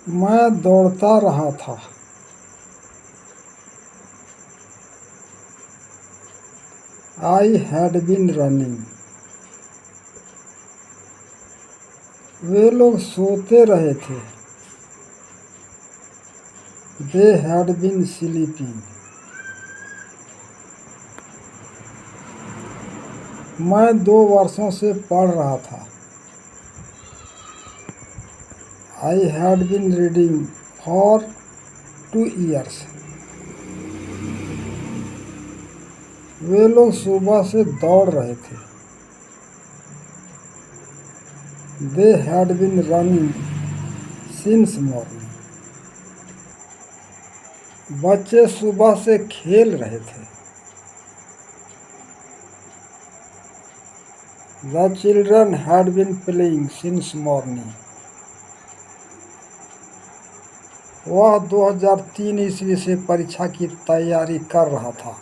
मैं दौड़ता रहा था। I had been running। वे लोग सोते रहे थे। They had been sleeping। मैं 2 वर्षों से पढ़ रहा था। I had been reading for 2 years। वे लोग सुबह से दौड़ रहे थे। They had been running since morning। बच्चे सुबह से खेल रहे थे। The children had been playing since morning। वह 2003 ईस्वी से परीक्षा की तैयारी कर रहा था।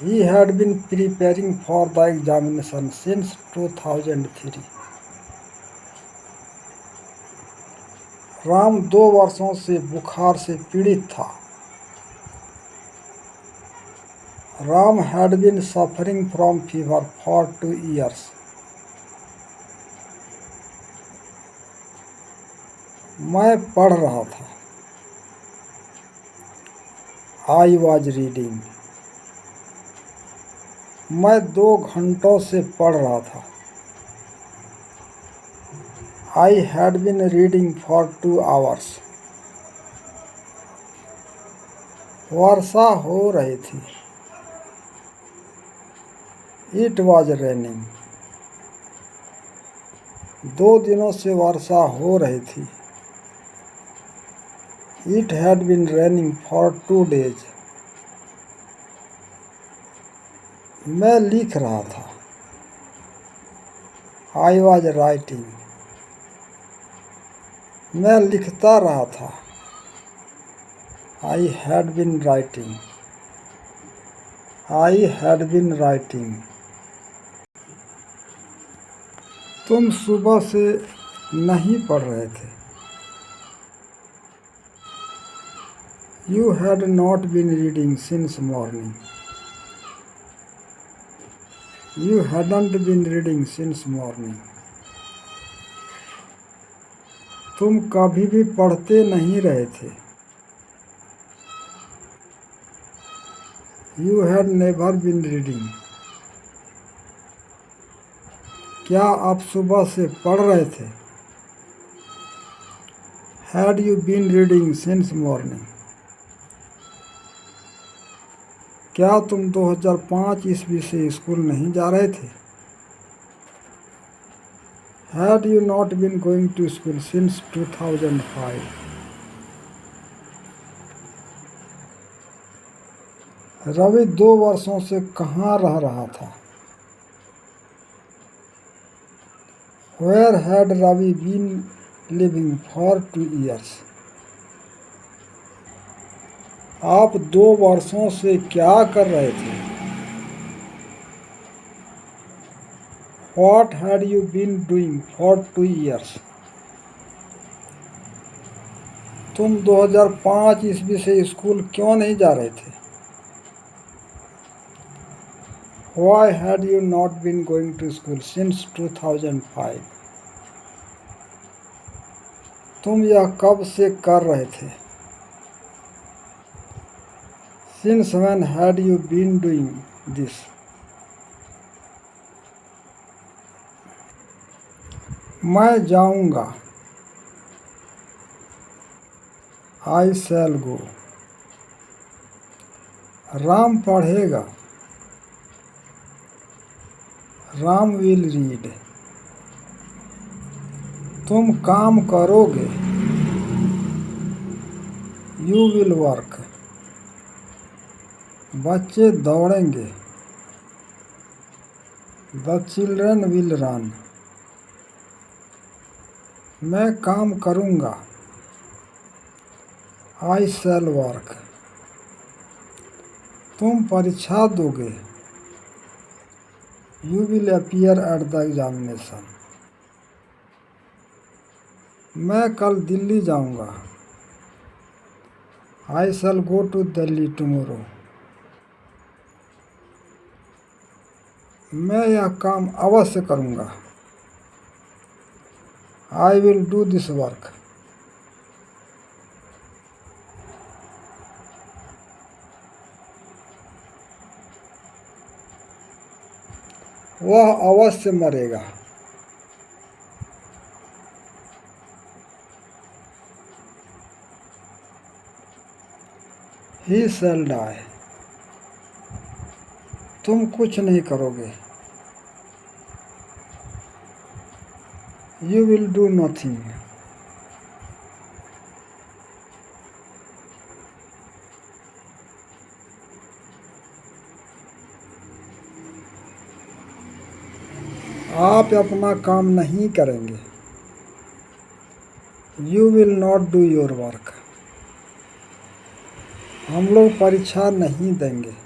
He had been preparing for the examination since 2003। Ram 2 वर्षों से बुखार से पीड़ित था। Ram had been suffering from fever for 2 years। मैं पढ़ रहा था। I was reading। मैं 2 घंटों से पढ़ रहा था। I had been reading for 2 hours। वर्षा हो रही थी। It was raining। 2 दिनों से वर्षा हो रही थी। It had been raining for 2 days। मैं लिख रहा था। I was writing। मैं लिखता रहा था। I had been writing। I had been writing। तुम सुबह से नहीं पढ़ रहे थे। You had not been reading since morning। You hadn't been reading since morning। तुम कभी भी पढ़ते नहीं रहे थे। You had never been reading। क्या आप सुबह से पढ़ रहे थे। Had you been reading since morning। क्या तुम 2005 ईस्वी से स्कूल नहीं जा रहे थे। Had you not been going to school since 2005। Ravi 2 वर्षों से कहाँ रह रहा था। Where had Ravi been living for 2 years। आप 2 वर्षों से क्या कर रहे थे। What had you been doing for 2 years। तुम 2005 ईस्वी से स्कूल क्यों नहीं जा रहे थे। Why had you not been going to school since 2005। तुम यह कब से कर रहे थे। Since when had you been doing this। मैं जाऊंगा। I shall go। राम पढ़ेगा। Ram will read। तुम काम करोगे। You will work। बच्चे दौड़ेंगे। The children will run। मैं काम करूंगा। I shall work। तुम परीक्षा दोगे। You will appear at the examination। मैं कल दिल्ली जाऊंगा। I shall go to Delhi tomorrow. मैं यह काम अवश्य करूंगा। I will do this work. वह अवश्य मरेगा। He shall die. तुम कुछ नहीं करोगे। You will do nothing. आप अपना काम नहीं करेंगे। You will not do your work. हम लोग परीक्षा नहीं देंगे।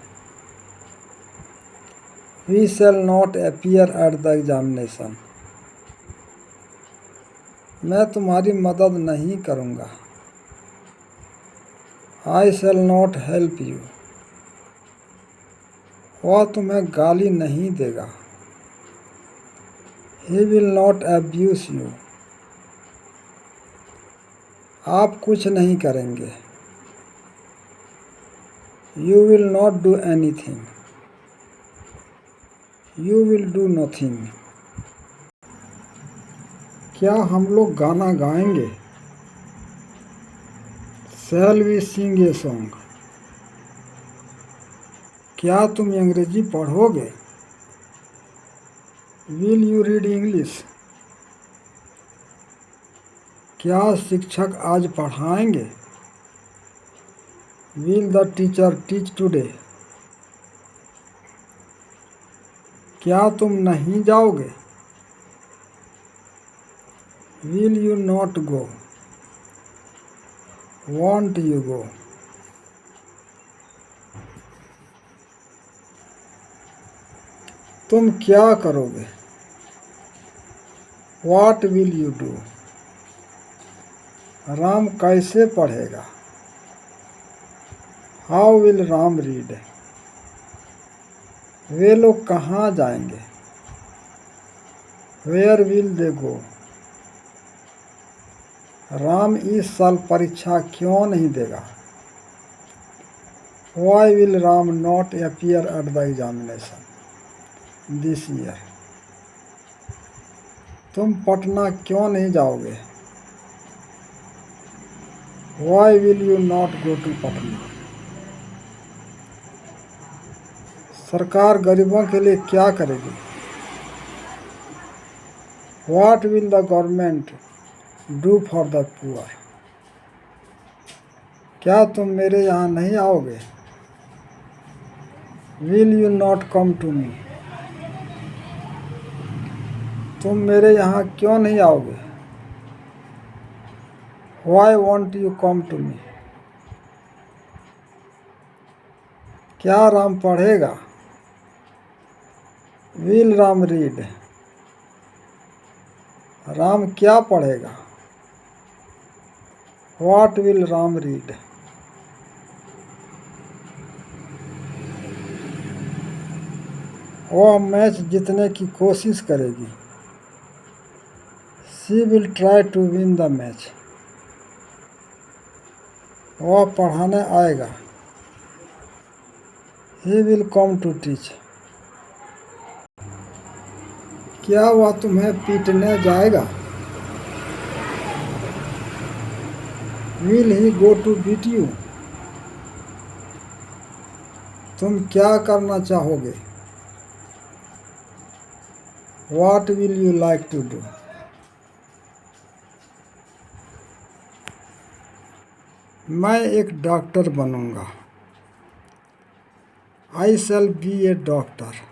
We shall not appear at the examination. मैं तुम्हारी मदद नहीं करूँगा। I shall not help you. वह तुम्हें गाली नहीं देगा। He will not abuse you. आप कुछ नहीं करेंगे। You will not do anything. You will do nothing. क्या हम लोग गाना गाएंगे? Shall we sing a song. क्या तुम अंग्रेजी पढ़ोगे? Will you read English. क्या शिक्षक आज पढ़ाएंगे? Will the teacher teach today. क्या तुम नहीं जाओगे? Will you not go. Won't you go. तुम क्या करोगे? What will you do. Ram कैसे पढ़ेगा? How will Ram read. वे लोग कहाँ जाएंगे? Where will they go. Ram इस साल परीक्षा क्यों नहीं देगा? Why will Ram not appear at the examination this year. तुम पटना क्यों नहीं जाओगे? Why will you not go to Patna. सरकार गरीबों के लिए क्या करेगी? What will the government do for the poor. क्या तुम मेरे यहाँ नहीं आओगे? Will you not come to me. तुम मेरे यहाँ क्यों नहीं आओगे? Why won't you come to me. क्या राम पढ़ेगा? Will Ram read. राम क्या पढ़ेगा? What will Ram read. वह मैच जीतने की कोशिश करेगी। She will try to win the match. वह पढ़ाने आएगा। He will come to teach. क्या वह तुम्हें पीटने जाएगा? Will he go to beat you. तुम क्या करना चाहोगे? What will you like to do. मैं एक डॉक्टर बनूंगा। I shall be A doctor.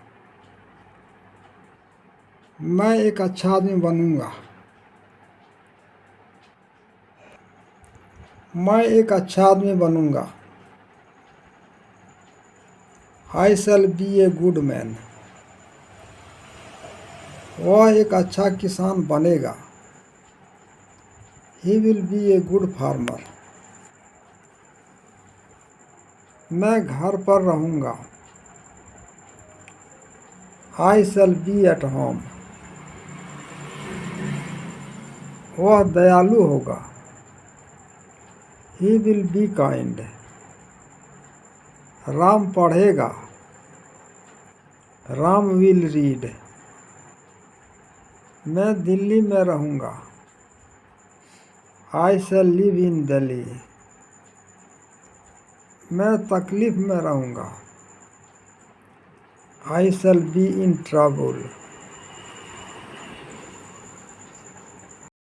मैं एक अच्छा आदमी बनूंगा। मैं एक अच्छा आदमी बनूंगा। I shall be a good man. वह एक अच्छा किसान बनेगा। He will be a good farmer. मैं घर पर रहूँगा। I shall be at home. वह दयालु होगा। He will be kind. Ram पढ़ेगा। Ram will read. मैं दिल्ली में रहूँगा। I shall live in Delhi. मैं तकलीफ में रहूँगा। I shall be in trouble.